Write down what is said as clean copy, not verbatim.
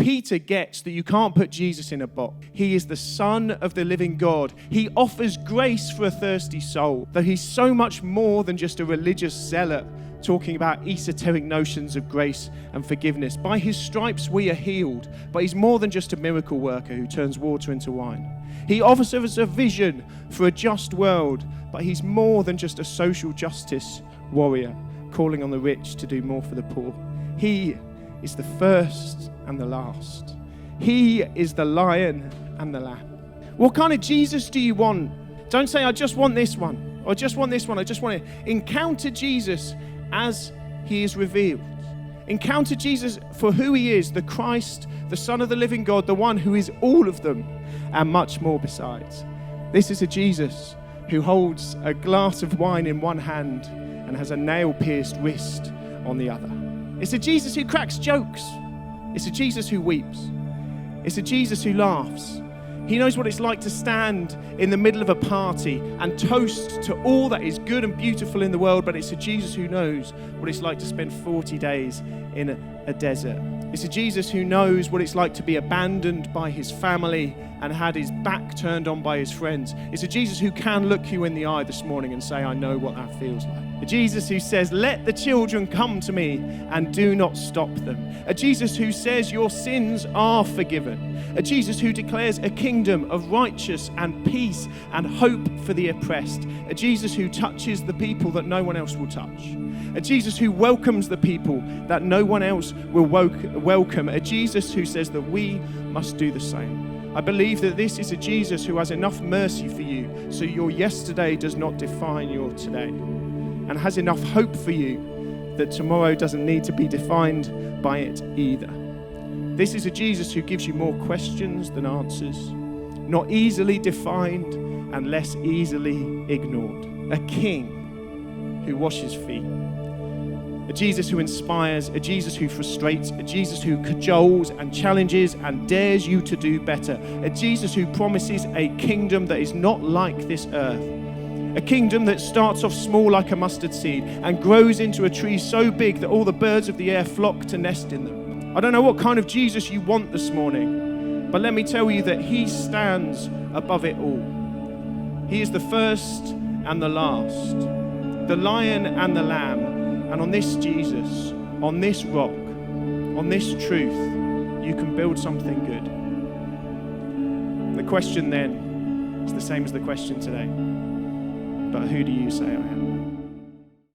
Peter gets that you can't put Jesus in a box. He is the Son of the living God. He offers grace for a thirsty soul, though he's so much more than just a religious zealot talking about esoteric notions of grace and forgiveness. By his stripes we are healed, but he's more than just a miracle worker who turns water into wine. He offers us a vision for a just world, but he's more than just a social justice warrior calling on the rich to do more for the poor. He is the first and the last. He is the lion and the lamb. What kind of Jesus do you want? Don't say, I just want this one, or I just want this one. I just want to encounter Jesus as he is revealed. Encounter Jesus for who he is, the Christ, the Son of the living God, the one who is all of them and much more besides. This is a Jesus who holds a glass of wine in one hand and has a nail-pierced wrist on the other. It's a Jesus who cracks jokes. It's a Jesus who weeps. It's a Jesus who laughs. He knows what it's like to stand in the middle of a party and toast to all that is good and beautiful in the world, but it's a Jesus who knows what it's like to spend 40 days in a desert. It's a Jesus who knows what it's like to be abandoned by his family and had his back turned on by his friends. It's a Jesus who can look you in the eye this morning and say, I know what that feels like. A Jesus who says, let the children come to me and do not stop them. A Jesus who says your sins are forgiven. A Jesus who declares a kingdom of righteousness and peace and hope for the oppressed. A Jesus who touches the people that no one else will touch. A Jesus who welcomes the people that no one else will welcome. A Jesus who says that we must do the same. I believe that this is a Jesus who has enough mercy for you so your yesterday does not define your today, and has enough hope for you that tomorrow doesn't need to be defined by it either. This is a Jesus who gives you more questions than answers, not easily defined and less easily ignored. A king who washes feet. A Jesus who inspires, a Jesus who frustrates, a Jesus who cajoles and challenges and dares you to do better. A Jesus who promises a kingdom that is not like this earth. A kingdom that starts off small like a mustard seed and grows into a tree so big that all the birds of the air flock to nest in them. I don't know what kind of Jesus you want this morning, but let me tell you that he stands above it all. He is the first and the last, the lion and the lamb. And on this Jesus, on this rock, on this truth, you can build something good. The question then is the same as the question today. But who do you say I am?